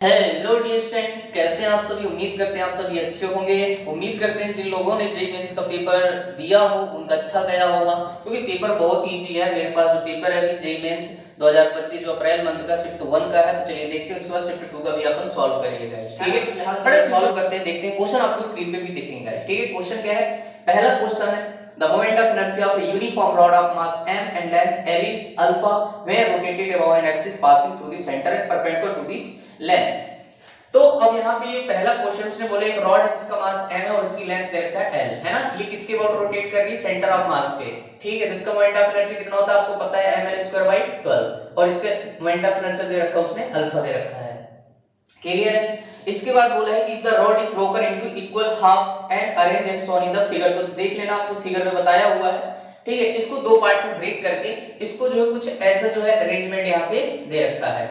Hello dear students, कैसे हैं आप सभी। उम्मीद करते हैं आप सभी अच्छे होंगे। उम्मीद करते हैं जिन लोगों ने जेईई मेंस का पेपर दिया हो उनका अच्छा गया होगा, क्योंकि पेपर बहुत इजी है। मेरे पास जो पेपर है अभी जेईई मेंस 2025 जो अप्रैल मंथ का शिफ्ट 1 का है, तो चलिए देखते हैं उसके बाद शिफ्ट 2 का भी अपन सॉल्व करेंगे गाइस। ठीक है, यहां से सॉल्व करते हैं, देखते हैं क्वेश्चन आपको स्क्रीन पे भी दिखेंगे गाइस। ठीक है, क्वेश्चन क्या है, पहला क्वेश्चन है the moment of inertia of a uniform rod of mass m and length l is alpha when rotated about an axis passing through the center and perpendicular to this length. तो अब यहाँ पे ये पहला question उसने बोले एक rod है जिसका मास m है और उसकी लेंथ दे रखा है l, है ना। ये किसके अबाउट रोटेट कर रही है, सेंटर ऑफ मास पे। ठीक है, तो इसका मोमेंट ऑफ इनर्शिया कितना होता है आपको पता है, ml² / 12, और इसके मोमेंट ऑफ इनर्शिया दे रखा है उसने अल्फा दे रखा है। क्लियर है। इसके बाद बोला है कि the rod is broken into equal halves and arrange as shown in the figure. तो देख लेना, आपको फिगर में बताया हुआ है। ठीक है, इसको दो पार्ट्स में ब्रेक करके इसको जो है कुछ ऐसा जो है अरेंजमेंट यहाँ पे दे रखा है,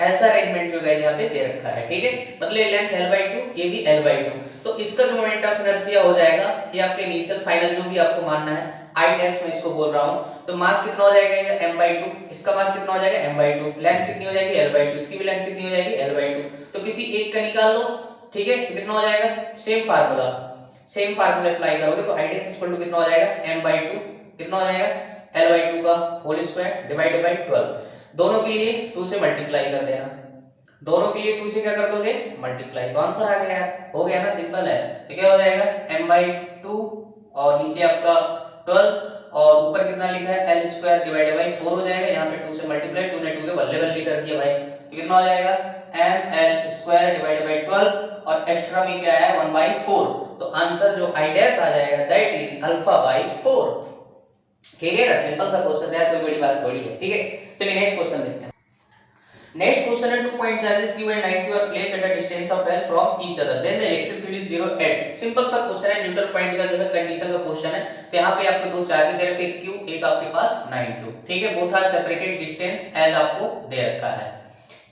ऐसा अरेंजमेंट जो गाइस यहाँ पे दे रखा है। ठीक है, मतलब ये लेंथ l/2, ये भी l/2, तो इसका जो मोमेंट ऑफ इनर्शिया हो जाएगा ये आपके इनिशियल फाइनल जो भी आपको मानना है, आई टेस्ट में इसको बोल रहा हूं। तो मास कितना हो जाएगा ये m/2, इसका मास कितना हो जाएगा m/2, लेंथ कितनी हो जाएगी l/2, इसकी भी लेंथ कितनी हो जाएगी l/2। तो किसी एक का निकाल लो। ठीक है, तो कितना हो जाएगा, सेम फार्मूला अप्लाई करोगे तो आई टेस्ट कितना हो जाएगा m/2, कितना हो जाएगा l/2 का होल स्क्वायर डिवाइडेड बाय 12। दोनों के लिए 2 से मल्टीप्लाई कर देना, दोनों के लिए 2 से क्या कर दोगे मल्टीप्लाई, तो आंसर आ गया यार, हो गया ना, सिंपल है। तो क्या हो जाएगा m/2 और नीचे आपका 12 और ऊपर कितना लिखा है l² डिवाइडेड बाय 4 हो जाएगा। यहाँ पे 2 से मल्टीप्लाई, 2 ने 2 के बल्ले बल्ले कर दिया भाई, तो कितना हो जाएगा ml² डिवाइडेड बाय 12 और एक्स्ट्रा में क्या है 1/4। तो आंसर जो आई डैश आ जाएगा दैट इज α/4। ठीक है ना, सिंपल सा क्वेश्चन है, कोई बड़ी बात थोड़ी है। ठीक है, चलिए नेक्स्ट क्वेश्चन देखते हैं। नेक्स्ट क्वेश्चन है 2 point charges given 90 are placed at a distance of l from each other then the electric field is 0 at। Simple सा क्वेश्चन है, न्यूट्रल पॉइंट का जो है कंडीशन का क्वेश्चन है। तो यहाँ पे आपको दो चार्ज दे रखे, q, एक आपके पास 9q। ठीक है, both are separated distance l आपको दे रखा है।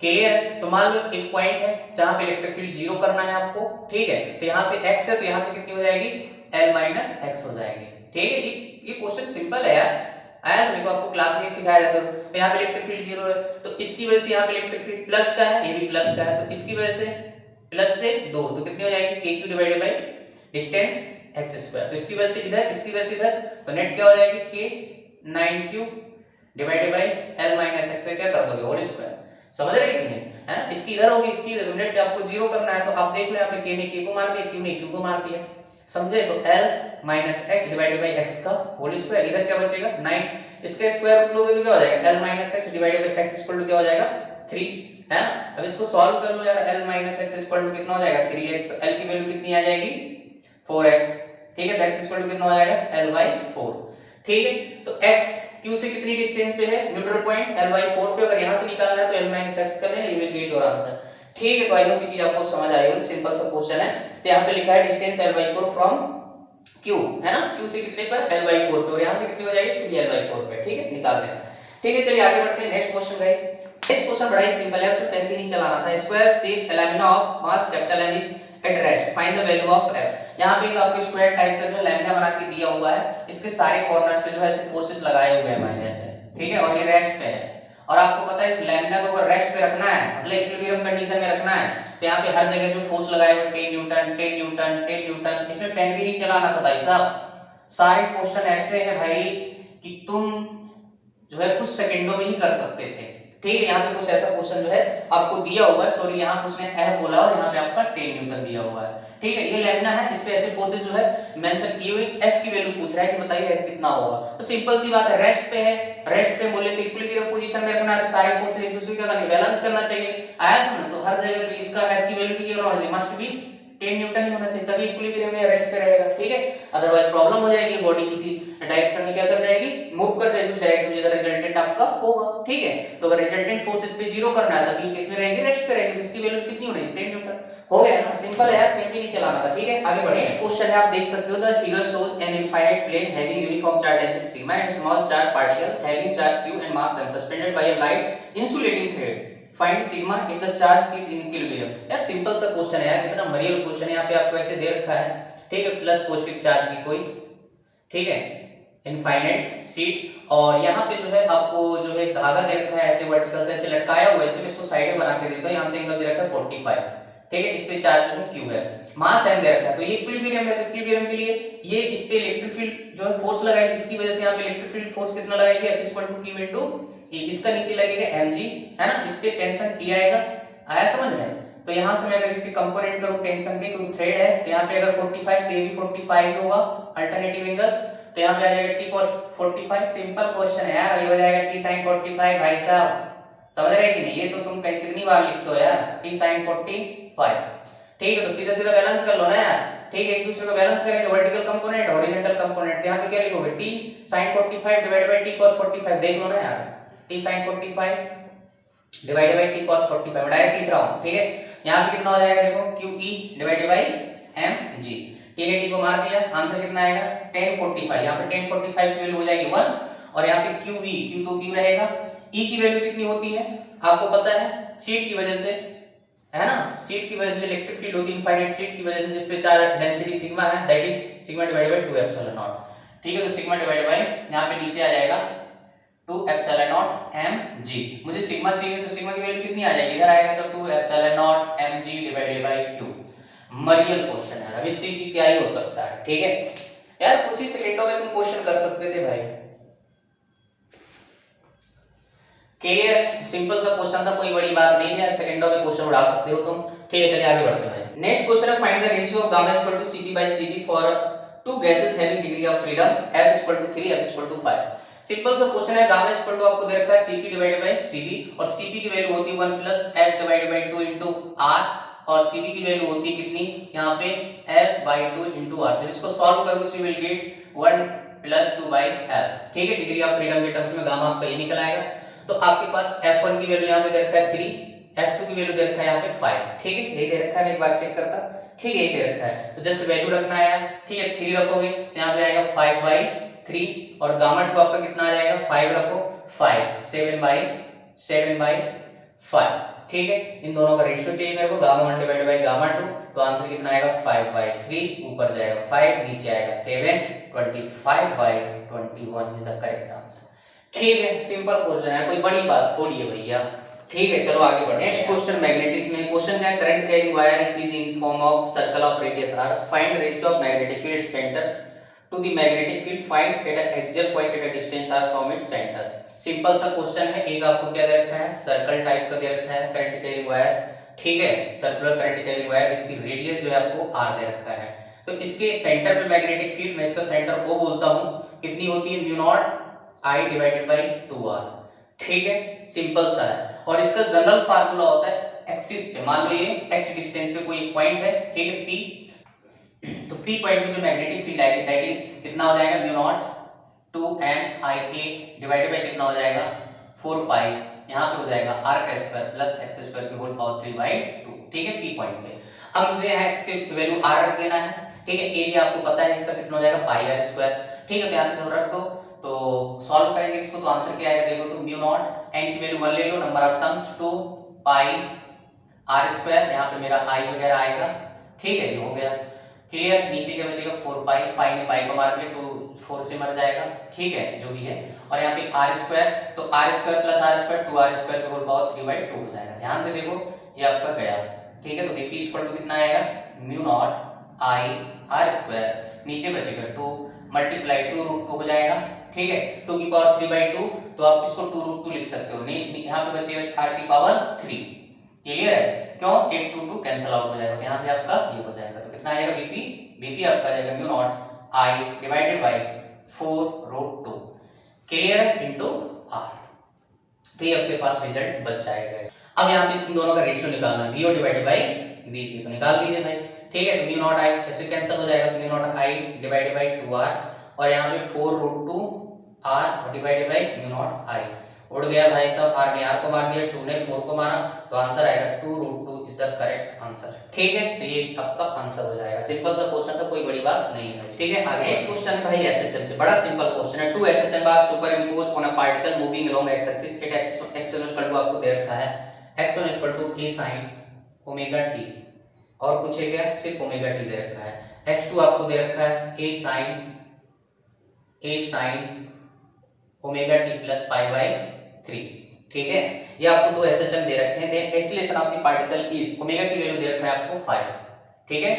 क्लियर। तो मान लो एक पॉइंट है जहां पे इलेक्ट्रिक फील्ड 0 करना है आपको। ठीक है, तो यहां से x है तो यहां से कितनी हो जाएगी l - x हो जाएगी। ठीक है, ये क्वेश्चन सिंपल है यार, आया समझ को, आपको क्लास में सिखाया जाता है। तो यहाँ पे इलेक्ट्रिक फील्ड 0 है तो इसकी वजह से यहाँ पे इलेक्ट्रिक फील्ड प्लस का है, ये भी प्लस का है, तो इसकी वजह से प्लस से 2, तो कितनी हो जाएगी kq divided by distance x²। तो इसकी वजह से इधर, इसकी वजह से इधर, तो नेट क्या हो जाएगी k 9q divided by l - x से क्या कर दोगे होल स्क्वायर। समझ रहे हैं कि नहीं, है ना। इसकी इधर होगी, इसकी इधर, नेट आपको 0 करना है, तो आप देख लो यहाँ पे k ने k को मार दिया, q ने q को मार दिया। समझे, तो l - x divided by x का होल स्क्वायर, इधर क्या बचेगा 9, इसका स्क्वायर रूट लोगे तो क्या हो जाएगा l - x divided by x equal to क्या हो जाएगा 3, है ना। अब इसको सॉल्व कर लो यार, l - x इक्वल टू कितना हो जाएगा 3x, तो l की वैल्यू कितनी आ जाएगी 4x। ठीक है, तो x इक्वल टू कितना हो जाएगा l/4। ठीक है, तो x q से कितनी डिस्टेंस पे है, न्यूट्रल पॉइंट l/4 पे, अगर यहां से निकालना है तो l - x कर लेना, you will get your answer. ठीक है, तो आई नो की चीज आपको समझ आई होगी, सिंपल सा क्वेश्चन है। तो यहाँ पे लिखा है डिस्टेंस l/4 फ्रॉम q, है ना, q से कितने पर l/4 पे, और यहां से कितनी हो जाएगी 3l/4 पे। ठीक है, निकाल लें। ठीक है, चलिए आगे बढ़ते हैं next question guys. Next question बड़ा ही सिंपल है, उसमें पेन भी नहीं चलाना था। Square shape lamina of mass M is at rest, find the value of f। यहां पे एक आपको स्क्वायर टाइप का जो लैमिना बना के दिया हुआ है, इसके सारे कॉर्नर्स पे जो है ऐसे फोर्सेस लगाए हुए हैं मैंने ऐसे। ठीक है, और ये रेस्ट पे है, और आपको पता है इस लैमिना को अगर रेस्ट पे रखना है, मतलब इक्विलिब्रियम कंडीशन में रखना है, तो यहाँ पे हर जगह जो फोर्स लगाए हुए 10 न्यूटन 10 न्यूटन 10 न्यूटन, इसमें पेन भी नहीं चलाना था भाई साहब। सारे क्वेश्चन ऐसे हैं भाई कि तुम जो है कुछ सेकंडों में ही कर सकते थे। ठीक है, यहाँ पे कुछ ऐसा क्वेश्चन जो है आपको दिया हुआ है, सॉरी यहाँ उसने F बोला और यहाँ पे आपका 10 न्यूटन दिया हुआ है। ठीक है, ये लैमिना है, इस पे ऐसे फोर्सेस जो है मेंशन किए हुए, F की वैल्यू पूछ रहा है कि बताइए F कितना होगा। तो सिंपल सी बात है, रेस्ट पे है, रेस्ट पे बोले तो इक्विलिब्रियम पोजीशन में रखना है, तो सारे फोर्सेस एक दूसरे का बैलेंस करना चाहिए। आया समझ, तो हर जगह पे इसका F की वैल्यू भी क्या मस्ट बी 10 न्यूटन ही होना चाहिए, तभी इक्विलिब्रियम में रेस्ट पे रहेगा। ठीक है, अदरवाइज प्रॉब्लम हो जाएगी, बॉडी किसी डायरेक्शन में क्या कर जाएगी, मूव कर जाएगी, उस डायरेक्शन में जिधर रिजल्टेंट आपका होगा। ठीक है, तो अगर रिजल्टेंट फोर्सेस पे 0 करना है तभी किस में रहेगी, रेस्ट पे रहेगी, तो इसकी वैल्यू कितनी होनी चाहिए 10 न्यूटन। हो गया ना, सिंपल है यार, पेन भी नहीं चलाना था। ठीक है, आगे बढ़े। नेक्स्ट क्वेश्चन है, आप देख सकते हो, the figure shows an infinite plane having uniform charge density sigma and small charge particle having charge q and mass m suspended by a light insulating thread, find sigma if the charge is in equilibrium. यार simple सा question है यार, कितना मरियल question है, यहाँ पे आपको ऐसे दे रखा है। ठीक है, प्लस पॉजिटिव चार्ज की कोई, ठीक है, इनफाइनाइट शीट। और यहाँ पे जो है आपको जो है धागा दे रखा है ऐसे वर्टिकल से ऐसे लटकाया हुआ है, इसे मैं इसको साइड में बना के देता हूँ। यहाँ से एंगल दे रखा है 45, ठीक है। इस पे चार्ज जो है क्यू है, मास m दे रखा है, तो ये इक्विलिब्रियम है। तो इक्विलिब्रियम के लिए ये इस पे इलेक्ट्रिक फील्ड जो है फोर्स लगाएगी, इसकी वजह से यहाँ पे इलेक्ट्रिक फील्ड फोर्स कितना लगाएगी, F = Q * इसका नीचे लगेगा mg, है ना। इस पे टेंशन T आएगा, आया समझ में। तो यहाँ से मैं अगर इसके कंपोनेंट करूँ टेंशन के, कोई थ्रेड है तो यहाँ पे अगर 45 तो ये भी 45 होगा अल्टरनेटिव एंगल, तो यहाँ पे आ जाएगा T cos 45। सिंपल क्वेश्चन है यार, ये हो जाएगा T sin 45। भाई साहब समझ रहे कि नहीं, ये तो तुम कितनी बार लिखते हो यार, T sin 45, ठीक है। तो सीधा सीधा बैलेंस कर लो ना यार, ठीक है। एक दूसरे को बैलेंस करेंगे, वर्टिकल कंपोनेंट हॉरिजॉन्टल कंपोनेंट, यहाँ पे क्या लिखोगे, T sin 45 divided by T cos 45, देख लो ना यार, T sin 45 divided by T cos 45 direct लिख रहा हूँ, ठीक है। यहाँ पे कितना हो जाएगा देखो, QE divided by mg, T ने T को मार दिया, आंसर कितना आएगा 1045। यहाँ पे 1045 की वैल्यू हो जाएगी 1, और यहाँ पे QE, Q तो Q रहेगा, E की वैल्यू कितनी होती है आपको पता है, सीट की वजह से, है ना। सीट की वजह से इलेक्ट्रिक फील्ड होती है इनफाइनाइट सीट की वजह से, जिस पे चार्ज डेंसिटी सिग्मा है, that is sigma divided by 2 epsilon not, ठीक है। तो सिग्मा डिवाइडेड बाय यहाँ पे नीचे आ जाएगा 2 एप्सिलॉन नॉट mg। मुझे सिग्मा चाहिए तो सिग्मा की वैल्यू कितनी आ जाएगी, इधर आएगा तो 2 epsilon not mg divided by q। मरियल क्वेश्चन है, अब इससे क्या ही हो सकता है, ठीक है यार। कुछ ही सेकंडों में तुम क्वेश्चन कर सकते थे भाई, क्लियर है। सिंपल सा क्वेश्चन था, कोई बड़ी बात नहीं है, सेकंडों में क्वेश्चन उड़ा सकते हो तुम, ठीक है। चलिए आगे बढ़ते हैं। नेक्स्ट क्वेश्चन है, find the ratio of gamma equal to Cp/Cv for two gases having degree of freedom F = 3 F = 5। Simple सा क्वेश्चन है, गामा इक्वल टू आपको दे रखा है Cp डिवाइडेड बाय Cv, और Cp की वैल्यू होती है 1 + F डिवाइडेड बाय 2 * R, और Cv की वैल्यू होती है कितनी यहाँ पे F/2 * R। जब इसको सॉल्व करोगे so you will gate 1 + 2/F, ठीक है। डिग्री ऑफ फ्रीडम के टर्म्स में गामा आपका ये निकल आएगा। तो आपके पास F1 की वैल्यू यहाँ पे दे रखा है 3, F2 की वैल्यू दे रखा है यहाँ पे 5, ठीक है। यही दे रखा है, मैं एक बार चेक करता, ठीक है यही दे रखा है। तो जस्ट वैल्यू रखना है, ठीक है। 3 रखोगे तो यहाँ पे आएगा 5/3, और गामा 2 आपका कितना आ जाएगा, 5 रखो 5 7/5, ठीक है। इन दोनों का रेशियो चाहिए मेरे को, गामा 1 डिवाइडेड बाय गामा 2, तो आंसर कितना आएगा 5/3, ऊपर जाएगा 5, नीचे आएगा 7, 25/21 इज द करेक्ट आंसर, ठीक है। सिंपल क्वेश्चन है, कोई बड़ी बात थोड़ी है भैया, ठीक है। चलो आगे बढ़ते हैं। नेक्स्ट क्वेश्चन मैग्नेटिक्स में, क्वेश्चन क्या है, current carrying wire is in form of circle of radius r, find ratio of magnetic field centre to the magnetic field, find at a axial point at a distance r from its centre. Simple सा question है, एक आपको क्या दे रखा है, circle type का दे रखा है करंट कैरिंग वायर, ठीक है, सर्कुलर करंट कैरिंग वायर, जिसकी रेडियस जो है आपको r दे रखा है। तो इसके सेंटर पे मैग्नेटिक फील्ड, मैं इसका सेंटर O बोलता हूं, कितनी होती है, mu naught I divided by 2r, ठीक है। सिंपल सा है, और इसका जनरल फार्मूला होता है एक्सिस पे, मान लो ये x डिस्टेंस पे कोई एक पॉइंट है, ठीक है P, तो P पॉइंट पे जो मैग्नेटिक फील्ड आएगी दैट इज कितना हो जाएगा, mu naught 2NIA divided by कितना हो जाएगा 4 पाई, यहाँ पे हो जाएगा r का स्क्वायर प्लस x स्क्वायर की होल पावर 3/2, ठीक है P पॉइंट पे। अब मुझे यहाँ x की वैल्यू r रख देना है, ठीक है। एरिया आपको पता है इसका कितना हो जाएगा पाई r स्क्वायर, ठीक है। तो यहाँ पे सब रख दो, तो सॉल्व करेंगे इसको, तो आंसर क्या आएगा देखो, तो म्यू नॉट n की वैल्यू 1 ले लो, number of terms 2 pi r square, यहाँ पे मेरा i वगैरह आएगा, ठीक है। ये हो गया क्लियर, नीचे क्या बचेगा 4 पाई, पाई ने पाई को मार दिया तो 4 से मर जाएगा, ठीक है, जो भी है। और यहाँ पे r स्क्वायर, तो r square plus r square 2r square की होल पावर 3/2 हो जाएगा। ध्यान से देखो ये आपका गया, ठीक है। तो Vp = कितना आएगा, mu naught I r square, नीचे बचेगा 2 मल्टीप्लाई 2√2 हो जाएगा, ठीक है। 2 की पावर 3/2, तो आप इसको 2√2 लिख सकते हो, नहीं यहाँ पे बचेगा r की पावर 3, क्लियर है, क्यों 8 2 2 कैंसिल आउट हो जाएगा, तो यहाँ से आपका ये हो जाएगा। तो कितना आएगा Vp आपका आ जाएगा mu naught I divided by 4√2, clear into r, तो ये आपके पास रिजल्ट बच जाएगा। अब यहाँ पे इन दोनों का रेशियो निकालना है, VO डिवाइडेड बाय Vp, तो निकाल दीजिए भाई, ठीक है। तो म्यू नॉट I ऐसे कैंसिल हो जाएगा, mu naught I divided by 2r, और यहाँ पे 4√2 r divided by mu naught I, उड़ गया भाई साहब, r ने r को मार दिया, 2 ने 4 को मारा, तो आंसर आएगा 2√2 इज द करेक्ट आंसर, ठीक है। तो ये आपका आंसर हो जाएगा, सिंपल सा क्वेश्चन था, कोई बड़ी बात नहीं है, ठीक है। आगे नेक्स्ट क्वेश्चन है भाई SHM से, बड़ा सिंपल क्वेश्चन है। 2 SHM bar super impose on a particle moving along x axis, it x1 आपको दे रखा है, x1 = a sin omega t, और कुछ है क्या, सिर्फ ओमेगा t दे रखा है। x2 आपको दे रखा है a sin A sine omega T plus pi by 3। ठीक है, ये आपको दो एसएचएम दे रखे हैं, acceleration of the particle is, omega की वैल्यू दे रखा है आपको 5। ठीक है,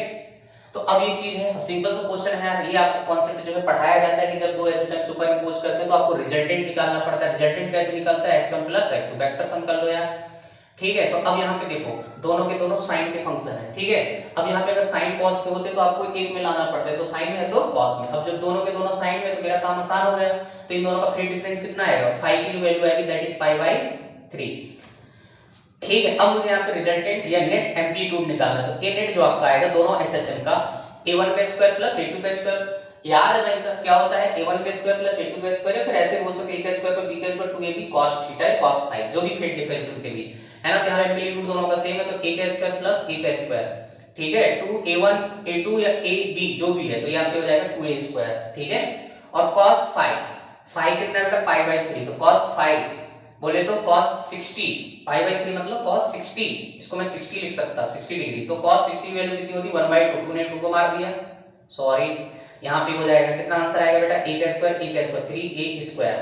तो अब ये चीज है, सिंपल सा क्वेश्चन है यार, ये आपको कॉन्सेप्ट जो है पढ़ाया जाता है कि जब दो एसएचएम सुपर इंपोज करते हैं तो आपको रिजल्टेंट निकालना पड़ता है। रिजल्टेंट कैसे निकलता है, x1 plus x2, vector sum कर लो यार। ठीक है, तो अब यहाँ पे देखो दोनों के दोनों साइन के फंक्शन है। ठीक है, अब यहाँ पे अगर साइन कॉस के होते तो आपको एक में लाना पड़ता है, तो साइन में है तो कॉस में। अब जब दोनों के दोनों साइन में, तो मेरा काम आसान हो गया। तो इन दोनों का फेज डिफरेंस कितना आएगा, 5 की वैल्यू आएगी, दैट इज पाई बाई 3। ठीक है, अब मुझे यहाँ पे रिजल्टेंट या नेट एम्पलीट्यूड निकालना है। तो ए नेट जो आपका आएगा दोनों एसएचएम का, a1 का स्क्वायर प्लस a2 का स्क्वायर। याद है भाई साहब क्या होता है, a1 का स्क्वायर प्लस a2 का स्क्वायर, या फिर ऐसे बोल सकते हैं a का स्क्वायर पर b का स्क्वायर 2ab cos थीटा है cos फाई, जो भी फेज डिफरेंस उनके बीच है ना। यहाँ एम्पलीट्यूड दोनों का सेम है, तो a का स्क्वायर प्लस a का स्क्वायर। ठीक है, 2a1 a2 या ab जो भी है, तो यहाँ पे हो जाएगा 2a स्क्वायर। ठीक है, और cos फाई, फाई कितना है बेटा, पाई बाई 3, तो cos फाई बोले तो cos 60, पाई बाई 3 मतलब cos 60, इसको मैं 60 लिख सकता, 60 डिग्री। तो cos 60 वैल्यू कितनी होती, 1/2, 2 ने 2 को मार दिया, सॉरी यहाँ पे हो जाएगा कितना आंसर आएगा बेटा, a का स्क्वायर 3a स्क्वायर।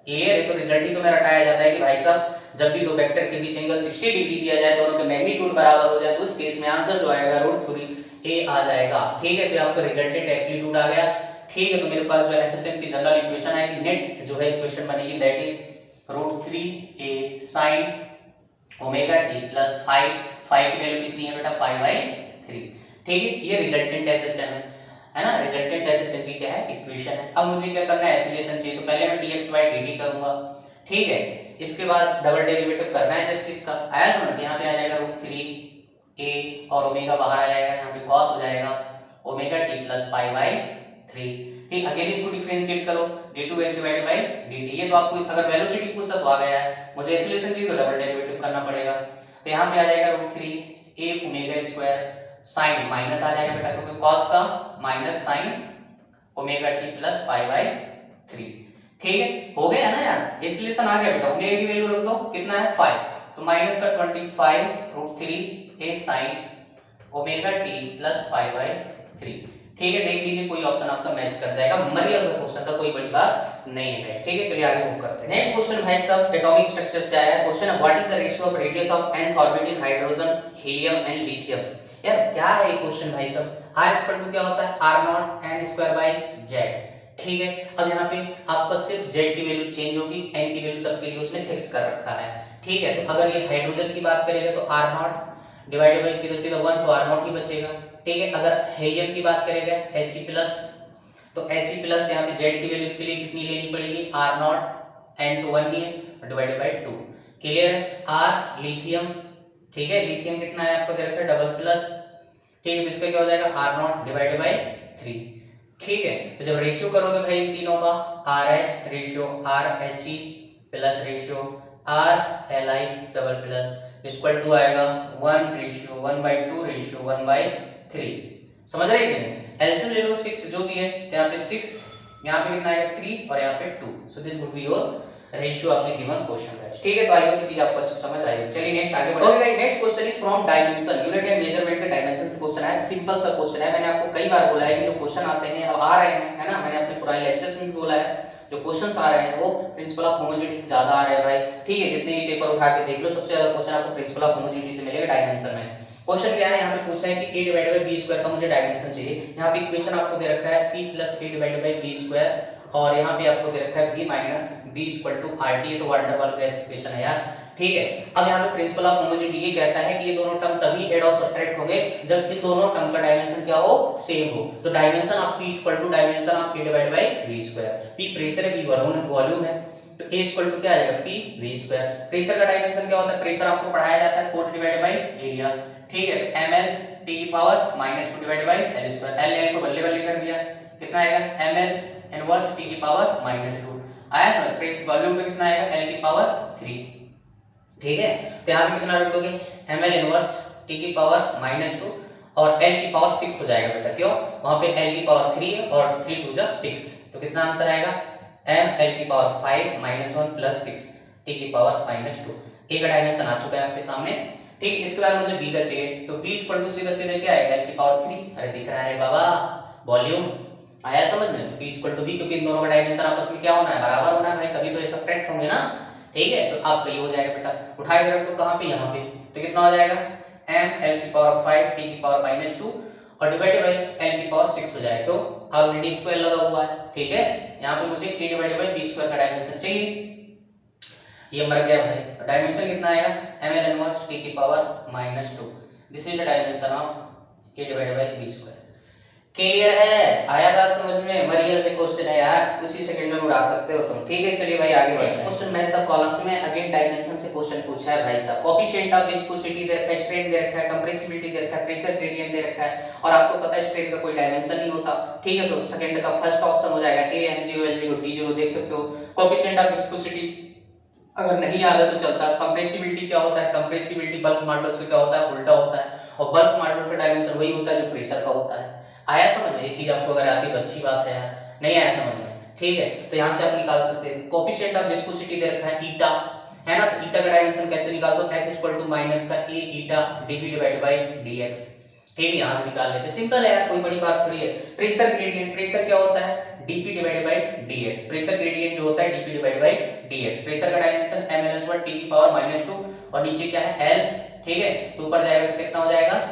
क्लियर है, तो रिजल्ट ही तो मेरा हटाया जाता है कि भाई साहब जब भी दो वेक्टर के बीच एंगल 60 डिग्री दिया जाए, दोनों के मैग्नीट्यूड बराबर हो जाए, तो उस केस में आंसर जो आएगा √3a आ जाएगा। ठीक है, तो आपका रिजल्टेंट एम्पलीट्यूड आ गया। ठीक है, तो मेरे पास जो है एसएचएम की जनरल इक्वेशन है कि नेट जो है इक्वेशन बनेगी, that is √3a sin omega t plus 5 की वैल्यू कितनी है बेटा, पाई बाई 3। ठीक है, ये रिजल्टेंट एसएचएम है ना, रिजल्टेंट एसएचएम की क्या है, इक्वेशन है। अब मुझे क्या करना है, एसिलेशन चाहिए, तो पहले मैं dx by dt करूंगा। ठीक है, इसके बाद डबल डेरिवेटिव करना है जस्ट इसका, आया समझ, यहाँ पे आ जाएगा √3a और ओमेगा बाहर आ जाएगा, यहाँ पे cos हो जाएगा omega t plus pi by 3। ठीक, अगेन इसको डिफरेंशिएट करो, d2 डिवाइडेड बाय dt। ये तो आपको अगर वेलोसिटी पूछता तो आ गया है, मुझे एक्सीलरेशन चाहिए तो डबल डेरिवेटिव करना पड़ेगा। तो यहाँ पे आ जाएगा √3a omega square, sine minus आ जाएगा बेटा, क्योंकि cos का minus sine omega t plus pi by 3। ठीक है, हो गया ना यार, एक्सीलरेशन आ गया बेटा, ओमेगा की वैल्यू रख दो, कितना है 5, तो माइनस का 25 √3a sign omega t plus pi by 3। ठीक है, देख लीजिए कोई ऑप्शन आपका मैच कर जाएगा, मरिया जो क्वेश्चन था, कोई बड़ी बात नहीं है। ठीक है, चलिए आगे मूव करते हैं। नेक्स्ट क्वेश्चन भाई सब एटॉमिक स्ट्रक्चर से आया है। क्वेश्चन है, what is the ratio of radius of nth orbit in hydrogen, helium and lithium. यार क्या है ये क्वेश्चन भाई सब, r इक्वल टू क्या होता है, r0 n square by z। ठीक है, अब यहाँ पे आपका सिर्फ z की वैल्यू चेंज होगी, n की वैल्यू सबके लिए उसने फिक्स कर रखा है। ठीक है, तो अगर ये हाइड्रोजन की बात करेगा तो r0 डिवाइडेड बाय सीधा सीधा 1, तो r0 ही बचेगा। ठीक है, अगर हीलियम की बात करेगा He प्लस, तो He प्लस यहाँ पे Z की वैल्यू इसके लिए कितनी लेनी पड़ेगी, R0 n तो 1 ही है, डिवाइडेड बाय 2। क्लियर है, R लिथियम। ठीक है, लिथियम कितना है आपको दे रखा है, डबल प्लस। ठीक है, तो इसका क्या हो जाएगा, R0 डिवाइडेड बाय 3। ठीक है, तो जब रेशियो करोगे भाई इन तीनों का, RH ratio RHe plus ratio RLi double plus equal to आएगा 1 रेशियो 1/2 रेशियो 1/3। समझ रहे हैं कि नहीं, एलसीएम ले लो 6 जो भी है, तो यहाँ पे 6, यहाँ पे कितना आएगा 3 और यहाँ पे 2, so this would be your ratio of the given question है। ठीक है, तो आई होप ये चीज आपको अच्छे समझ आई है। चलिए नेक्स्ट आगे बढ़ते हैं। Next question is from dimension, unit and measurement का डायमेंशन से क्वेश्चन है। सिंपल सा क्वेश्चन है, मैंने आपको कई बार बोला है कि जो क्वेश्चन आते हैं अब आ रहे हैं, है ना, मैंने अपने पुराने लेक्चर्स में भी बोला है, जो क्वेश्चंस आ रहे हैं वो प्रिंसिपल ऑफ होमोजेनिटी से ज्यादा आ रहे हैं भाई। ठीक है, जितने भी पेपर उठा के देख लो, सबसे ज्यादा क्वेश्चन आपको प्रिंसिपल ऑफ होमोजेनिटी से मिलेगा डायमेंशन में। क्वेश्चन क्या है, यहाँ पे पूछा है कि a divided by b square का मुझे डायमेंशन चाहिए। यहाँ पे इक्वेशन आपको दे रखा है p plus a divided by b square, और यहाँ पे आपको दे रखा है b minus b equal to rt। ये तो वाटर वाल गैस इक्वेशन है यार। ठीक है, अब यहाँ पे प्रिंसिपल ऑफ होमोजेनिटी ये कहता है कि ये दोनों टर्म तभी ऐड और सब्ट्रैक्ट होंगे जब इन दोनों टर्म का डायमेंशन क्या हो, सेम हो। तो dimension of p equal to dimension of a divided by b square. p pressure है, b वॉल्यूम है, तो a इक्वल टू क्या आ जाएगा, p v स्क्वायर। प्रेशर का डायमेंशन क्या होता है, प्रेशर आपको पढ़ाया जाता है फोर्स डिवाइडेड बाय एरिया। ठीक है, ml t की power -2 divided by l square. l को बल्ले बल्ले कर दिया, कितना आएगा, ml इनवर्स t की पावर -2 आया समझ। प्रेशर वॉल्यूम में कितना आएगा, l की पावर 3। ठीक है, तो यहाँ पे कितना रख दोगे, ml इनवर्स t की पावर -2 और l की पावर 6 हो जाएगा बेटा, क्यों, वहां पे l की पावर 3 है और 3 2 जा 6, तो कितना आंसर आएगा, m l की पावर 5 -1 प्लस 6 t की पावर -2। a का डायमेंशन आ चुका है आपके सामने। ठीक है, इसके बाद मुझे b का चाहिए, तो b इक्वल टू सीधा सीधा क्या आएगा, l की पावर 3। अरे दिख रहा है बाबा, वॉल्यूम आया समझ में? p इक्वल टू b, क्योंकि इन दोनों का डायमेंशन आपस में क्या होना है, बराबर होना है भाई, तभी तो ये सब्ट्रैक्ट होंगे ना। ठीक है, तो आपका ये हो जाएगा बेटा, उठा के रखो कहाँ पे, यहाँ पे, तो कितना हो जाएगा m l की पावर 5 t की पावर -2 और डिवाइडेड बाय l की पावर 6 हो जाएगा। तो ऑलरेडी स्क्वायर लगा हुआ है। ठीक है, यहाँ पे मुझे a divided by b square का डायमेंशन चाहिए, ये मर गया भाई। डायमेंशन कितना आएगा, ml इनवर्स t की power -2, this is the dimension of a divided by b square. Clear है, आया बात समझ में? मरियल से क्वेश्चन है यार, कुछ ही सेकंड में उड़ा सकते हो तुम। ठीक है, चलिए भाई आगे बढ़ते हैं। क्वेश्चन मैथ द कॉलम्स में अगेन डायमेंशन से क्वेश्चन पूछा है भाई साहब। कोएफिशिएंट ऑफ विस्कोसिटी दे रखा है, स्ट्रेन दे रखा है, कंप्रेसिबिलिटी दे रखा है, प्रेशर ग्रेडियंट दे रखा है, और आपको पता है स्ट्रेन का कोई डायमेंशन नहीं होता। ठीक है, तो सेकंड का फर्स्ट ऑप्शन हो जाएगा a m0 l0 t0, देख सकते हो। कोएफिशिएंट ऑफ विस्कोसिटी अगर नहीं आ रहा तो चलता है। कंप्रेसिबिलिटी क्या होता है, कंप्रेसिबिलिटी बल्क मॉडुलस से क्या होता है, उल्टा होता है, और बल्क मॉडुलस का डायमेंशन वही होता है जो प्रेशर का होता है। आया समझ में? ये चीज आपको अगर आती तो अच्छी बात है यार, नहीं आया समझ में? ठीक है, तो यहाँ से आप निकाल सकते हैं कोएफिशिएंट ऑफ विस्कोसिटी दे रखा है ईटा, है ना, तो ईटा का डायमेंशन कैसे निकाल दो, f इक्वल टू माइनस का a eta dp divided by dx। ठीक है, यहाँ से निकाल लेते हैं, सिंपल है यार, कोई बड़ी बात थोड़ी है। प्रेशर ग्रेडियंट, प्रेशर क्या होता है, dp divided by dx, pressure gradient जो होता है dp divided by dx। Pressure का डायमेंशन ml/t की पावर -2 और नीचे क्या है l। ठीक है, तो ऊपर जाएगा तो कितना हो जाएगा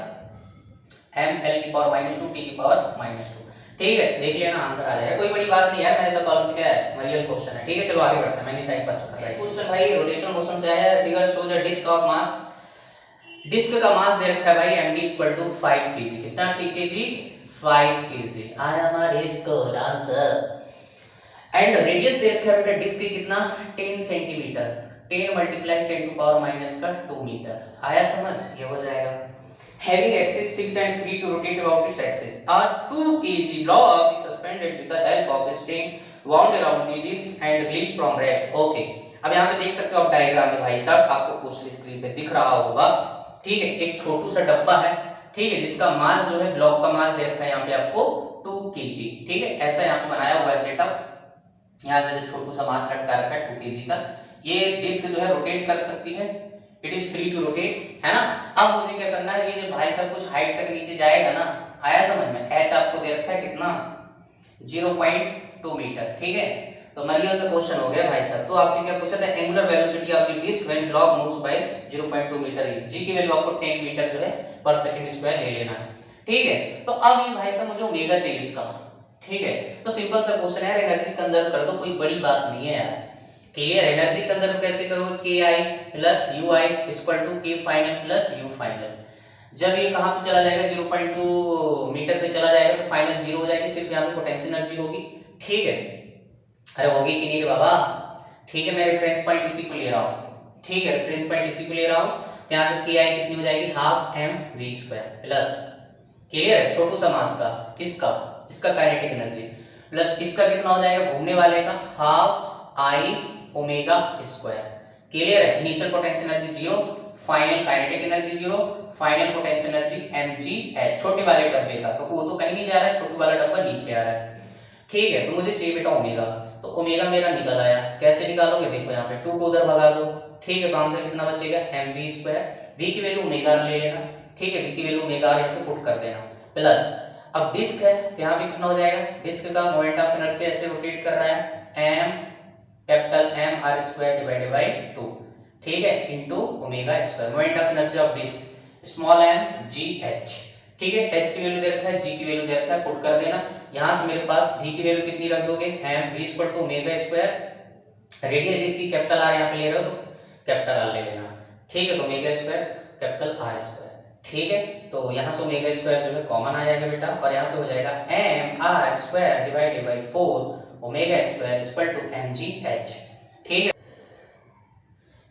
ml की पावर -2 t की पावर -2। ठीक है, देख लेना आंसर आ जाएगा, कोई बड़ी बात नहीं यार, मैंने तो कॉलम से क्या है मरियल क्वेश्चन है। ठीक है, चलो आगे बढ़ते हैं, मैंने टाइम पास कर रहा है। क्वेश्चन भाई रोटेशनल मोशन से आया है। Figure shows a disc of mass, disc का मास दे रखा है भाई md इक्वल टू 5 kg, कितना kg, 5 kg। I am a disco dancer. And radius दे रखा है बेटा डिस्क की कितना, 10 centimetre, 10 multiply 10 to power -2 metre. आया समझ? ये हो जाएगा। Having axis fixed and free to rotate about its axis, a 2 kg block is suspended with the help of a string wound around the disc and released from rest. Okay, अब यहाँ पे देख सकते हो आप डायग्राम में भाई साहब, आपको क्वेश्चन स्क्रीन पे दिख रहा होगा। ठीक है, एक छोटू सा डब्बा है, ठीक है, जिसका मास जो है, ब्लॉक का मास दे रखा है यहाँ पे आपको 2 kg। ठीक है, ऐसा यहाँ पे बनाया हुआ है सेटअप, यहाँ से जो छोटू सा मास लटका रखा है 2 kg का। ये डिस्क जो है रोटेट कर सकती है, it is free to rotate, है ना। अब मुझे क्या करना है, ये जो भाई साहब कुछ हाइट तक नीचे जाएगा ना, आया समझ में? h आपको दे रखा है कितना, 0.2 मीटर। ठीक है, तो मरियल से क्वेश्चन हो गया भाई साहब। तो आपसे क्या पूछा था, angular velocity of the disc when block moves by 0.2 metre इज, g की वैल्यू आपको 10 मीटर जो है पर सेकंड स्क्वायर ले लेना है। ठीक है, तो अब ये भाई साहब मुझे ओमेगा चाहिए इसका। ठीक है, तो सिंपल सा क्वेश्चन है, एनर्जी कंजर्व कर दो, कोई बड़ी बात नहीं है यार। क्लियर, एनर्जी कंजर्व कैसे करोगे, ki plus ui equal to k final plus u final. जब ये कहां पे चला जाएगा, 0.2 मीटर पे चला जाएगा तो फाइनल 0 हो जाएगी, सिर्फ यहां पे पोटेंशियल एनर्जी होगी। ठीक है, अरे होगी कि नहीं रे बाबा? ठीक है, मैं रेफरेंस पॉइंट इसी को ले रहा हूं। ठीक है, रेफरेंस पॉइंट इसी को ले रहा हूं, तो यहां से ki कितनी हो जाएगी, हाफ mv² प्लस, क्लियर है, छोटू सा मास का, इसका काइनेटिक एनर्जी प्लस इसका कितना हो जाएगा, घूमने वाले का, half i omega square. Clear है, initial potential energy 0, final kinetic energy 0, final potential energy mgh, छोटे वाले डब्बे का, तो वो तो कहीं नहीं जा रहा है, छोटू वाला डब्बा नीचे आ रहा है। ठीक है, तो मुझे चाहिए बेटा ओमेगा, तो ओमेगा मेरा निकल आया। कैसे निकालोगे, देखो यहाँ पे 2 को उधर भगा दो। ठीक है, तो आंसर कितना बचेगा, mv², v की वैल्यू ओमेगा ले लेना। ठीक है, v की वैल्यू ओमेगा यहाँ पे पुट कर देना, प्लस अब डिस्क है तो यहाँ पे कितना हो जाएगा, डिस्क का मोमेंट ऑफ इनर्शिया ऐसे रोटेट कर रहा है, m capital M r² divided by 2। ठीक है, into omega square, moment of inertia of disc small m gh। ठीक है, h की वैल्यू दे रखा है, g की वैल्यू दे रखा है, पुट कर देना। यहां से मेरे पास v की वैल्यू कितनी रख दोगे, m v equal to omega square, radius disc की कैपिटल r यहां पे ले रहे हो तो कैपिटल r ले लेना। ठीक है, तो ओमेगा स्क्वायर कैपिटल r²। ठीक है, तो यहां से ओमेगा स्क्वायर जो है कॉमन आ जाएगा बेटा, और यहां पे हो जाएगा m r² divided by 4 omega square equal to mgh। ठीक है,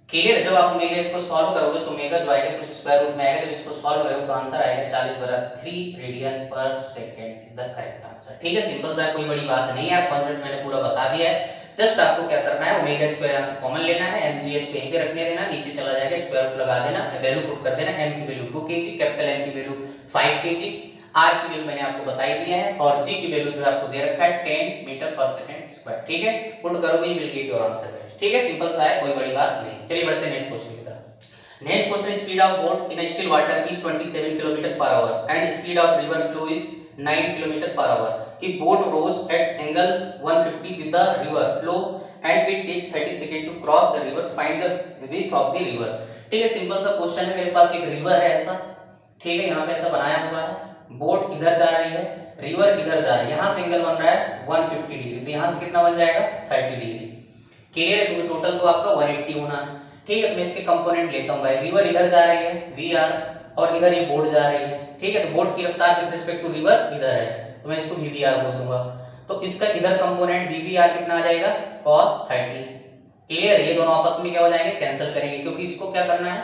क्लियर। जब आप ओमेगा इसको सॉल्व करोगे तो ओमेगा जो आएगा कुछ स्क्वायर रूट में आएगा, जब इसको सॉल्व करोगे तो आंसर आएगा 40/3 रेडियन पर second is the correct answer. ठीक है, सिंपल सा, कोई बड़ी बात नहीं है, कॉन्सेप्ट मैंने पूरा बता दिया है। जस्ट आपको क्या करना है, ओमेगा स्क्वायर यहां से कॉमन लेना है, mgh पे यहीं पे रखने देना, नीचे चला जाएगा, स्क्वायर रूट लगा देना, वैल्यू पुट कर देना, m की वैल्यू 2 kg, कैपिटल M की वैल्यू 5 kg, r की वैल्यू मैंने आपको बताई दिया है, और g की वैल्यू जो है आपको दे रखा है 10 मीटर पर सेकंड स्क्वायर। ठीक है, पुट करोगे you will get your answer. ठीक है, सिंपल सा है, कोई बड़ी बात नहीं। चलिए बढ़ते हैं नेक्स्ट क्वेश्चन की तरफ। Next question, speed of boat in still water is 27 kilometre per hour and speed of river flow is 9 kilometre per hour. if boat rows at angle 150 with the river flow and it takes 30 seconds to cross the river, find the width of the river। ठीक है, simple सा question है, मेरे पास एक river है ऐसा, ठीक है, यहाँ पे ऐसा बनाया हुआ है, बोट इधर जा रही है, रिवर इधर जा रही है, यहाँ से एंगल बन रहा है 150 डिग्री, तो यहाँ से कितना बन जाएगा 30 डिग्री। क्लियर है, क्योंकि टोटल तो आपका 180 होना है। ठीक है, तो मैं इसके कंपोनेंट लेता हूँ भाई, रिवर इधर जा रही है वी और इधर ये बोट जा रही है। ठीक है, तो बोट की रफ्तार विद रिस्पेक्ट टू रिवर इधर है, तो मैं इसको वी बोल दूंगा। तो इसका इधर कंपोनेंट वी कितना आ जाएगा cos 30। क्लियर, ये दोनों आपस में क्या हो जाएंगे, कैंसिल करेंगे, क्योंकि इसको क्या करना है,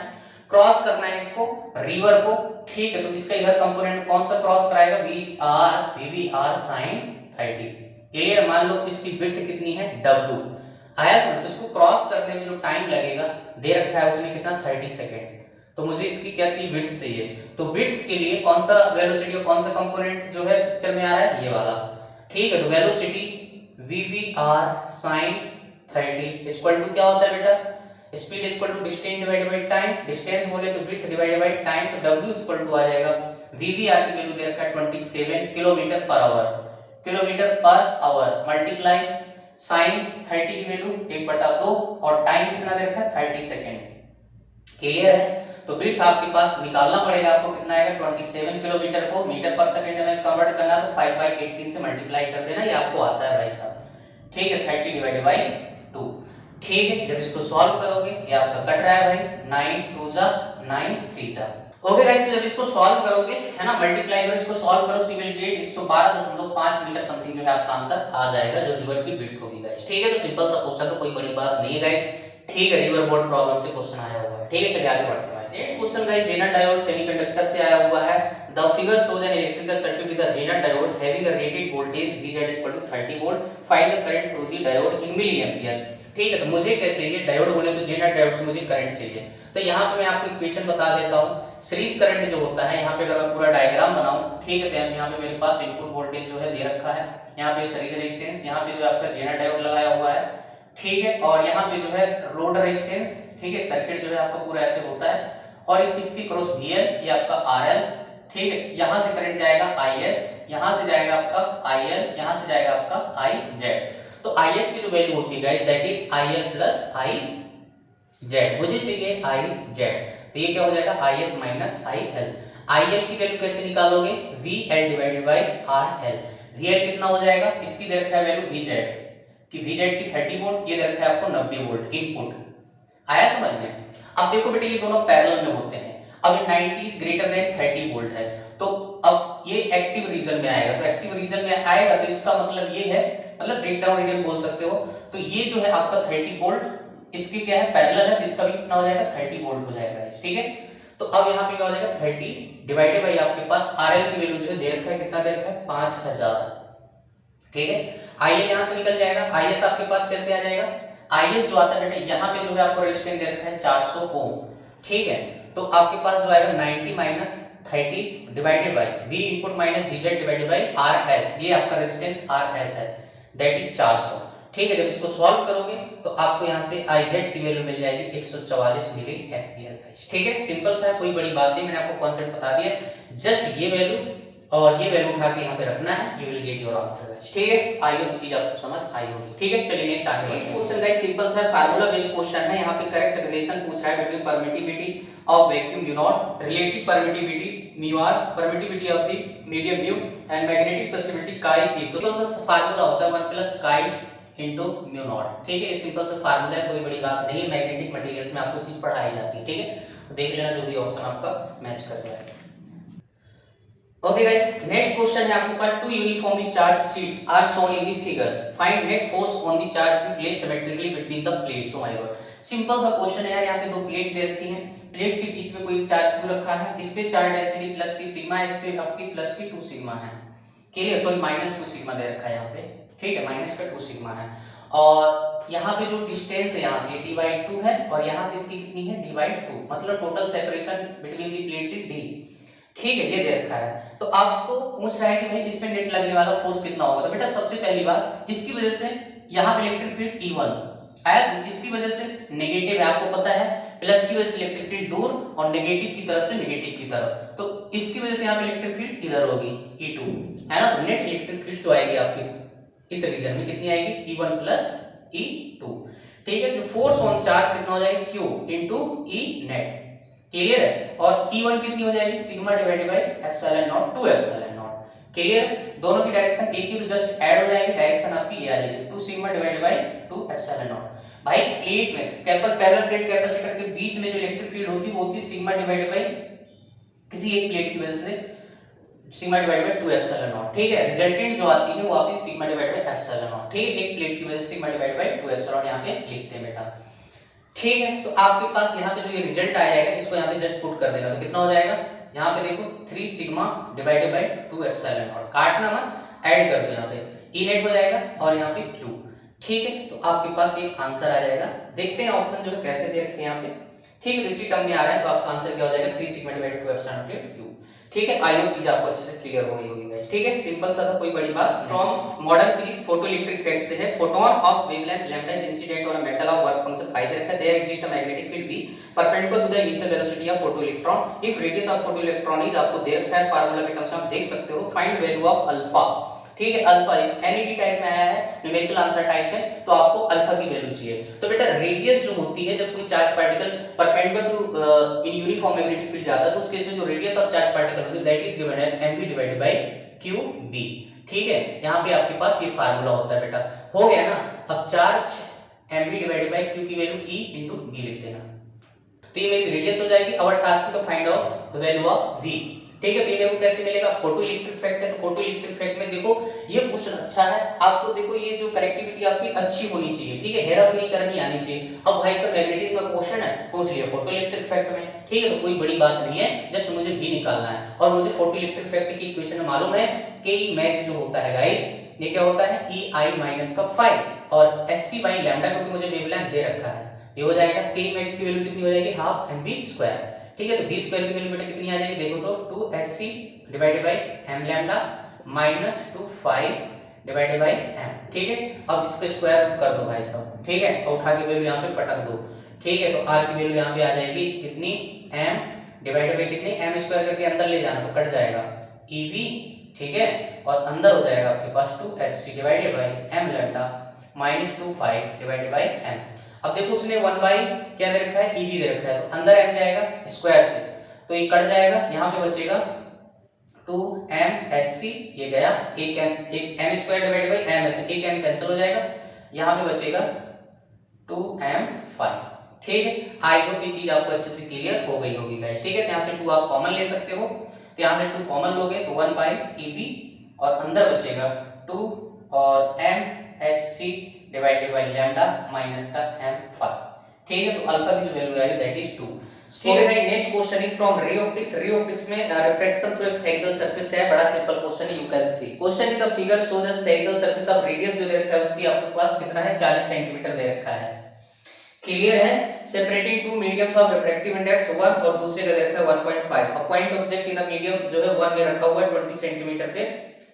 क्रॉस करना है इसको रिवर को। ठीक है, तो इसका इधर कंपोनेंट कौन सा क्रॉस कराएगा, वी आर sin 30। क्लियर, मान लो इसकी विड्थ कितनी है w, आया समझ, इसको क्रॉस करने में जो टाइम लगेगा दे रखा है उसने कितना 30 सेकेंड। तो मुझे इसकी क्या चाहिए, विड्थ चाहिए, तो विड्थ के लिए कौन सा वेलोसिटी और कौन सा कंपोनेंट जो है पिक्चर में आ रहा है, ये वाला। ठीक है, तो velocity V sin 30 equal to क्या होता है बेटा, speed equal to distance divided by time, distance बोले तो विड्थ डिवाइडेड बाय टाइम, तो w इक्वल टू आ जाएगा वी की वैल्यू दे रखा है 27 kilometre per hour multiply sin 30 की वैल्यू 1/2 और टाइम कितना दे रखा है 30 सेकंड। क्लियर है, तो विड्थ आपके पास निकालना पड़ेगा, आपको कितना आएगा 27 किलोमीटर को मीटर पर सेकंड में कन्वर्ट करना, तो 5/18 से मल्टीप्लाई कर देना, ये आपको आता है भाई साहब। ठीक है, 30 डिवाइडेड बाय 2। ठीक है, जब इसको सॉल्व करोगे ये आपका कट रहा है भाई, 9 2 जा 9 3 जा। ओके गाइस, तो जब इसको सॉल्व करोगे है ना, मल्टीप्लाई करो, इसको सॉल्व करो, सी विल गेट 112.5 मीटर समथिंग जो है आपका आंसर आ जाएगा, जो रिवर की विड्थ होगी गाइस। ठीक है, तो सिंपल सा क्वेश्चन, तो कोई बड़ी बात नहीं है गाइस। ठीक है, रिवर बोर्ड प्रॉब्लम से क्वेश्चन आया हुआ है। ठीक है, चलिए आगे बढ़ते हैं। Next question guys, Zener diode semiconductor से आया हुआ है। The figure shows an electrical circuit with a Zener diode having a rated voltage VZ equal to 30 volt, find the current through the diode in milli ampere. ठीक है, तो मुझे क्या चाहिए, डायोड बोले तो जेनर डायोड से मुझे करंट चाहिए। तो यहाँ पे मैं आपको इक्वेशन बता देता हूँ, सीरीज करंट जो होता है, यहाँ पे अगर मैं पूरा डायग्राम बनाऊं, ठीक है, तो यहाँ पे मेरे पास इनपुट वोल्टेज जो है दे रखा है, यहाँ पे सीरीज रेजिस्टेंस, यहाँ पे जो आपका जेनर डायोड लगाया हुआ है। ठीक है, और यहाँ पे जो है लोड रेजिस्टेंस। ठीक है, सर्किट जो है आपका पूरा ऐसे होता है, और इसकी क्रॉस VL, ये आपका RL। ठीक है, यहाँ से करंट जाएगा IS, यहाँ से जाएगा आपका IL, यहाँ से जाएगा आपका IZ। तो IS की जो वैल्यू होती है guys, that is IL plus IZ, मुझे चाहिए IZ, तो ये क्या हो जाएगा IS माइनस IL। IL की वैल्यू कैसे निकालोगे, VL divided by RL। VL कितना हो जाएगा, इसकी दे रखा है वैल्यू VZ कि VZ की 30 वोल्ट, ये दे रखा है आपको 90 वोल्ट इनपुट। आया समझ में? अब देखो बेटे, ये दोनों पैरेलल में होते हैं। अब 90 इज ग्रेटर देन 30 वोल्ट है, तो अब ये एक्टिव रीजन में आएगा, तो एक्टिव रीजन में आएगा तो इसका मतलब ये है, मतलब ब्रेकडाउन रीजन बोल सकते हो। तो ये जो है आपका 30 वोल्ट, इसकी क्या है पैरेलल है, तो इसका भी कितना हो जाएगा 30 वोल्ट हो जाएगा। ठीक है, तो अब यहाँ पे क्या हो जाएगा 30 डिवाइडेड बाय आपके पास RL की वैल्यू जो है दे रखा है, कितना दे रखा है 5000। ठीक है, IL यहाँ से निकल जाएगा, IS आपके पास कैसे आ जाएगा, IS जो आता है बेटे, यहाँ पे जो है आपको रेजिस्टेंस दे रखा है 400 ओम। ठीक है, तो आपके पास जो आएगा 90 minus 30 divided by V input minus VZ divided by RS, ये आपका रेजिस्टेंस RS है, दैट इज 400। ठीक है, जब इसको सॉल्व करोगे तो आपको यहाँ से IZ की वैल्यू मिल जाएगी 144 मिली एम्पियर। ठीक है, सिंपल सा है, कोई बड़ी बात नहीं, मैंने आपको कॉन्सेप्ट बता दिया, जस्ट ये वैल्यू और ये वैल्यू उठा के यहाँ पे रखना है, you will get your answer. ठीक है, आई होप चीज आपको समझ आई होगी। ठीक है, चलिए नेक्स्ट आगे बढ़ते हैं। क्वेश्चन गाइस सिंपल सा फार्मूला बेस्ड क्वेश्चन है, यहाँ पे करेक्ट रिलेशन पूछ रहा है between permittivity of vacuum mu naught, relative permittivity mu R, permittivity of the medium mu and magnetic susceptibility chi is. तो सिंपल सा फार्मूला होता है 1 plus chi into mu naught. ठीक है, ये सिंपल सा फार्मूला है, कोई बड़ी बात नहीं है, मैग्नेटिक मटेरियल्स में आपको चीज पढ़ाई जाती है। ठीक है, तो देख लेना जो भी ऑप्शन आपका मैच कर जाए। Okay guys, next question है आपके पास, two uniformly charged sheets are shown in the figure. Find net force on the charge be placed symmetrically between the plates. Oh my god, simple सा question है यार, यहाँ पे दो प्लेट्स दे रखी हैं, प्लेट्स के बीच में कोई चार्ज क्यों रखा है, इस पे चार्ज एक्चुअली प्लस की सिग्मा है, इस पे आपकी प्लस की 2 सिग्मा है। क्लियर, सॉरी माइनस 2 सिग्मा दे रखा है यहाँ पे। ठीक है, माइनस का 2 सिग्मा है, और यहाँ पे जो डिस्टेंस है यहाँ से d/2 है, और यहाँ से इसकी कितनी है d/2, मतलब total separation between the plates is d। ठीक है, ये दे रखा है, तो आपको पूछ रहा है कि भाई इसमें नेट लगने वाला फोर्स कितना होगा। तो बेटा सबसे पहली बात, इसकी वजह से यहाँ पे इलेक्ट्रिक फील्ड E1 आया, इसकी वजह से नेगेटिव है आपको पता है, प्लस की वजह से इलेक्ट्रिक फील्ड दूर और नेगेटिव की तरफ से नेगेटिव की तरफ, तो इसकी वजह से यहाँ पे इलेक्ट्रिक फील्ड इधर होगी E2 है ना। तो नेट इलेक्ट्रिक फील्ड जो आएगी आपकी इस रीजन में कितनी आएगी E1 प्लस E2। ठीक है, तो फोर्स ऑन चार्ज कितना हो जाएगा Q into E net. Clear है। और E1 कितनी हो जाएगी sigma divided by epsilon not 2 epsilon not. Clear, दोनों की डायरेक्शन एक ही तो जस्ट ऐड हो जाएगी, डायरेक्शन आपकी ये आ जाएगी 2 sigma divided by 2 epsilon not. भाई प्लेट में पैरेलल प्लेट कैपेसिटर के बीच में जो इलेक्ट्रिक फील्ड होती है वो होती है सिग्मा डिवाइडेड बाय किसी एक प्लेट की वजह से sigma divided by 2 epsilon not. ठीक है, रिजल्टेंट जो आती है वो आती है sigma divided by epsilon not. ठीक है, एक प्लेट की वजह से सिग्मा डिवाइडेड बाय 2 एप्सिलॉन यहाँ पे लिखते हैं बेटा। ठीक है, तो आपके पास यहाँ पे जो ये रिजल्ट आ जाएगा इसको यहाँ पे जस्ट पुट कर देना, तो कितना हो जाएगा यहाँ पे देखो 3 sigma divided by 2 epsilon not. काटना मत, ऐड कर दो यहाँ पे E नेट हो जाएगा और यहाँ पे Q। ठीक है, तो आपके पास ये आंसर आ जाएगा। देखते हैं ऑप्शन जो है कैसे दे रखे हैं यहाँ पे। ठीक है, तो इसी टर्म में आ रहा है तो आपका आंसर क्या हो जाएगा 3 sigma divided by 2 epsilon not Q। ठीक है, आई होप चीज आपको अच्छे से क्लियर हो गई होगी गाइस। ठीक है, सिंपल सा था, कोई बड़ी बात। From modern physics photoelectric effect से है photon of wavelength lambda is incident on a metal of work function phi दे रखा है। There exist a magnetic field B perpendicular to the initial velocity of photoelectron if radius of photoelectron is, आपको दे रखा है formula के terms में आप देख सकते हो। Find value of alpha. ठीक है, अल्फा एनईडी टाइप में आया है, न्यूमेरिकल आंसर टाइप में, तो आपको अल्फा की वैल्यू चाहिए। तो बेटा रेडियस जो होती है जब कोई charge particle perpendicular to in uniform magnetic field जाता है तो उस केस में जो रेडियस ऑफ चार्ज पार्टिकल होती है that is given as mv divided by qb। ठीक है, यहाँ पे आपके पास ये फार्मूला होता है बेटा। हो गया ना। अब charge mv divided by q की वैल्यू e इनटू b लिख देना, तो ये मेरी रेडियस हो जाएगी। Our task to find out the value of v। ठीक है, तो ये कैसे मिलेगा, फोटो इलेक्ट्रिक इफेक्ट है तो फोटो इलेक्ट्रिक इफेक्ट में देखो ये क्वेश्चन अच्छा है आपको, देखो ये जो कनेक्टिविटी आपकी अच्छी होनी चाहिए। ठीक है, हेराफेरी करनी आनी चाहिए। अब भाई सब मैग्नेटिज्म का क्वेश्चन है पूछ लिया फोटो इलेक्ट्रिक इफेक्ट में। ठीक है, तो कोई बड़ी बात नहीं है, जस्ट मुझे भी निकालना है। और मुझे फोटो इलेक्ट्रिक इफेक्ट की इक्वेशन मालूम है कि मैच जो होता है गाइस ये क्या होता है ei माइनस का फाई और sc बाई लैम्डा, क्योंकि मुझे वेवलेंथ दे रखा है ये हो जाएगा k मैक्स की वैल्यू कितनी हो जाएगी हाफ mv स्क्वायर। ठीक है, तो v स्क्वायर की वैल्यू बेटा कितनी आ जाएगी देखो तो 2sc divided by m lambda minus 2 phi divided by m। ठीक है, अब इसको स्क्वायर कर दो भाई साहब। ठीक है, और उठा के वैल्यू यहाँ पे पटक दो। ठीक है, तो r की वैल्यू यहाँ पे आ जाएगी कितनी m डिवाइडेड बाय कितनी m स्क्वायर करके अंदर ले जाना तो कट जाएगा ev। ठीक है, और अंदर हो जाएगा आपके पास 2sc divided by m lambda minus 2 phi divided by m। अब देखो उसने 1 बाई क्या दे रखा है ev दे रखा है, तो अंदर m जाएगा स्क्वायर से तो ये कट जाएगा, यहाँ पे बचेगा 2msc, ये गया एक m square divided by m है तो एक m कैंसिल हो जाएगा, यहाँ पे बचेगा 2m फाई। ठीक है, आई होप ये चीज आपको अच्छे से क्लियर हो गई होगी गाइस। ठीक है, यहाँ से 2 आप कॉमन ले सकते हो, तो यहाँ से 2 कॉमन लोगे तो 1 बाई ev और अंदर बचेगा 2 और mhc divided by lambda minus का m फाई। ठीक है, तो अल्फा की जो वैल्यू आएगी दैट इज 2। ठीक है guys, next question is from ray optics. Ray optics में रिफ्रैक्शन थ्रू स्फेरिकल सरफेस है, बड़ा सिंपल क्वेश्चन है, you can see. Question in the figure show the spherical surface of radius जो दे रखा है उसकी आपके पास कितना है 40 सेंटीमीटर दे रखा है। क्लियर है, separating two mediums of refractive index 1 और दूसरे का दे रखा है 1.5। A point object in the medium जो है 1 में रखा हुआ है 20 सेंटीमीटर पे।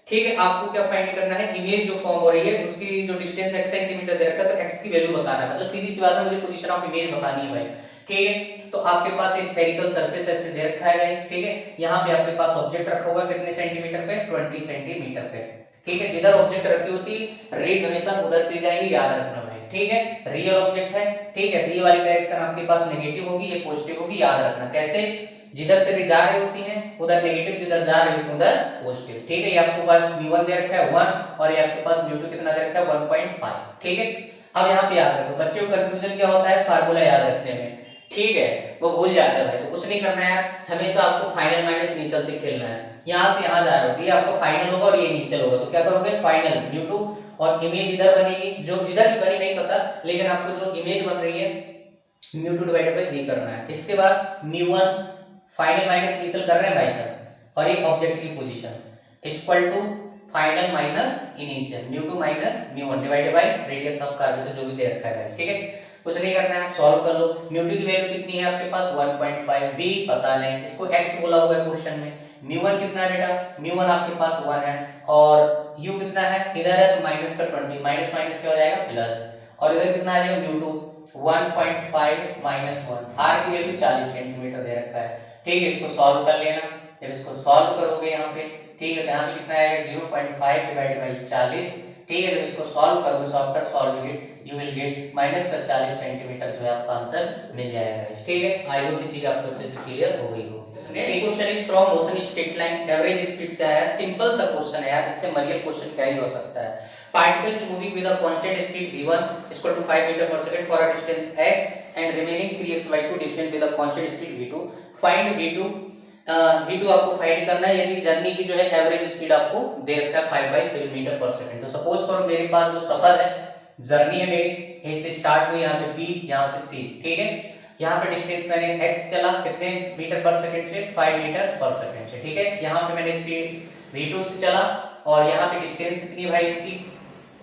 ठीक है, आपको क्या फाइंड करना है, इमेज जो फॉर्म हो रही है उसकी जो डिस्टेंस x सेंटीमीटर दे रखा है तो x की वैल्यू बताना है, मतलब सीधी सी बात है मुझे पोजीशन ऑफ इमेज बतानी है भाई। ठीक है, तो आपके पास ये स्फेरिकल सरफेस ऐसे दे रखा है गाइस। ठीक है, यहाँ पे आपके पास ऑब्जेक्ट रखा हुआ है कितने सेंटीमीटर पे 20 सेंटीमीटर पे। ठीक है, जिधर ऑब्जेक्ट रखी होती रेज हमेशा उधर से जाएंगी, याद रखना भाई। ठीक है, रियल ऑब्जेक्ट है। ठीक है, ये वाली डायरेक्शन आपके पास नेगेटिव होगी, ये पॉजिटिव होगी, याद रखना कैसे, जिधर से भी जा रही होती हैं उधर नेगेटिव, जिधर जा रही होती है उधर पॉजिटिव। ठीक है, ये आपके पास v1 दे रखा है 1 और ये आपके पास v2 कितना दे रखा है 1.5। ठीक है, अब यहाँ पे याद रखो, बच्चों को कंफ्यूजन क्या होता है फार्मूला याद रखने में। ठीक है, वो भूल जाते हैं भाई, तो कुछ नहीं करना है, हमेशा आपको फाइनल माइनस इनिशियल से खेलना है। यहाँ से यहाँ जा रहे हो, ये आपको फाइनल होगा और ये इनिशियल होगा, तो क्या करोगे फाइनल v2 और इमेज इधर बनेगी, जो जिधर भी बनी नहीं पता, लेकिन आपको जो इमेज बन रही है μ2 डिवाइडेड बाय v करना है। इसके बाद μ1 फाइनल माइनस इनिशियल कर रहे हैं भाई साहब, और ये ऑब्जेक्ट की position equal to final minus initial μ2 minus μ1 divided by radius of curvature जो भी दे रखा है। ठीक है, कुछ नहीं करना है, सॉल्व कर लो। μ2 की वैल्यू कितनी है आपके पास 1.5, v पता नहीं, इसको x बोला हुआ है क्वेश्चन में। μ1 कितना है बेटा, μ1 आपके पास 1 है और u कितना है इधर है तो माइनस का 20, माइनस माइनस क्या हो जाएगा प्लस, और इधर कितना आ जाएगा μ2 1.5 माइनस 1, r की वैल्यू 40 सेंटीमीटर दे रखा है। ठीक है, इसको सॉल्व कर लेना। जब इसको सॉल्व करोगे यहाँ पे, ठीक है, तो यहाँ पे कितना आएगा 0.5 डिवाइडेड बाई 40, ठीक है, जब इसको सॉल्व करोगे, so after solving it you will gate -40 centimetre जो है आपका आंसर मिल जाएगा, ठीक है। आई होप ये चीज आपको अच्छे से क्लियर हो गई हो। Next question is from motion straight line average speed से आया, सिंपल सा क्वेश्चन है यार, इससे मरियल क्वेश्चन क्या ही हो सकता है। Particle is moving with a constant speed v1 equal to 5 metre per second for a distance x and remaining 3x/2 distance with a constant speed v2, find v2। v2 आपको find करना है यदि journey की जो है average speed आपको दे रखा है 5/7 मीटर पर सेकंड। तो सपोज करो मेरे पास जो सफर है, जर्नी है मेरी, ए से स्टार्ट हुई, यहाँ पे b, यहाँ से c, ठीक है, यहाँ पे डिस्टेंस मैंने x चला कितने मीटर पर सेकंड से, 5 मीटर पर सेकंड से, ठीक है। यहाँ पे मैंने स्पीड v2 से चला और यहाँ पे डिस्टेंस कितनी भाई इसकी,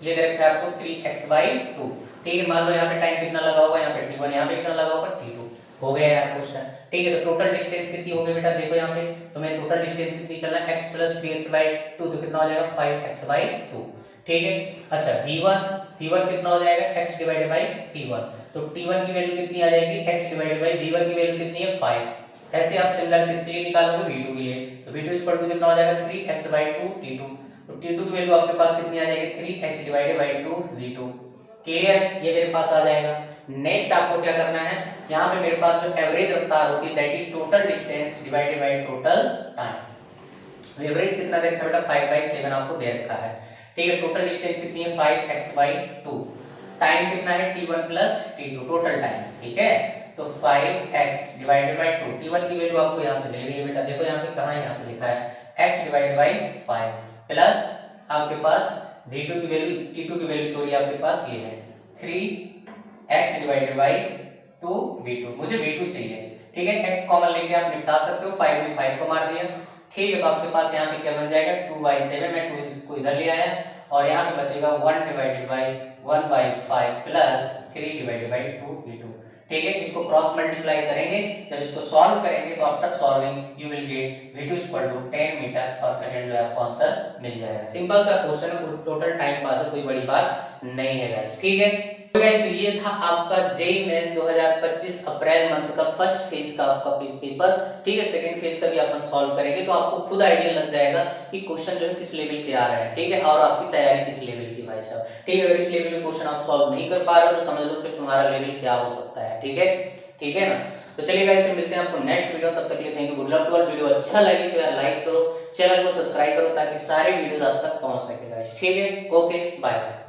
ये दे रखा है आपको 3x/2, ठीक है। मान लो यहाँ पे टाइम कितना लगा होगा, यहाँ पे t1, यहाँ पे कितना लगा होगा t2, हो गया यार क्वेश्चन, ठीक है। तो टोटल डिस्टेंस कितनी हो गई बेटा, देखो यहाँ पे, तो मैं टोटल डिस्टेंस कितनी चलना है, x + 3x/2, तो कितना हो जाएगा 5x/2, ठीक है। अच्छा v1 कितना हो जाएगा, x डिवाइडेड बाई t1, तो t1 की वैल्यू कितनी आ जाएगी, x डिवाइडेड बाई v1 की वैल्यू कितनी है 5। ऐसे आप सिमिलर किसके लिए निकालोगे, v2 के लिए, तो v2 कितना हो जाएगा 3x/2 t2, तो t2 की वैल्यू आपके पास कितनी आ जाएगी 3x divided by 2 v2, clear है, ये मेरे पास आ जाएगा। नेक्स्ट आपको क्या करना है, यहाँ पे मेरे पास जो एवरेज रफ्तार होती है that is total distance divided by total time. Average कितना दे रखा है बेटा 5/7 आपको दे रखा है, ठीक है। टोटल डिस्टेंस कितनी है 5x/2, टाइम कितना है t1 + t2 टोटल टाइम, ठीक है। तो 5x डिवाइडेड बाय 2, t1 की वैल्यू आपको यहाँ से मिल गई बेटा, देखो यहाँ पे कहाँ है, यहाँ पे लिखा है x डिवाइडेड बाय 5 प्लस आपके पास v2 की वैल्यू, t2 की वैल्यू सॉरी आपके पास ये है 3x डिवाइडेड बाय 2 v2, मुझे v2 चाहिए, ठीक है। x कॉमन लेके आप निपटा सकते हो, 5 में 5 को मार दिया, ठीक है। तो आपके पास यहाँ पे क्या बन जाएगा 2/7, मैं 2 को इधर ले आया और यहाँ पे बचेगा 1 divided by 1/5 plus 3 divided by 2 v2, ठीक है। इसको क्रॉस मल्टीप्लाई करेंगे, जब इसको सॉल्व करेंगे तो after solving you will get v2 = 10 metre per second जो आपको आंसर मिल जाएगा। सिंपल सा क्वेश्चन है, टोटल टाइम पास है, कोई बड़ी बात नहीं है गाइस, ठीक है। तो ये था आपका जेईई मेन 2025 अप्रैल मंथ का फर्स्ट फेज का आपका पेपर, ठीक है। सेकंड फेज का भी अपन सॉल्व करेंगे तो आपको खुद आइडिया लग जाएगा कि क्वेश्चन जो है किस लेवल के आ रहे हैं, ठीक है, और आपकी तैयारी किस लेवल की भाई साहब, ठीक है। अगर इस लेवल के क्वेश्चन आप सॉल्व नहीं कर पा रहे हो तो समझ लो फिर तुम्हारा लेवल क्या हो सकता है, ठीक है ना। तो चलिए गाइस फिर मिलते हैं आपको नेक्स्ट वीडियो, तब तक के लिए thank you, good luck to all. Video अच्छा लगे तो यार लाइक करो, चैनल को सब्सक्राइब करो ताकि सारे वीडियोस आप तक पहुंच सके गाइस, ठीक है। Okay bye bye.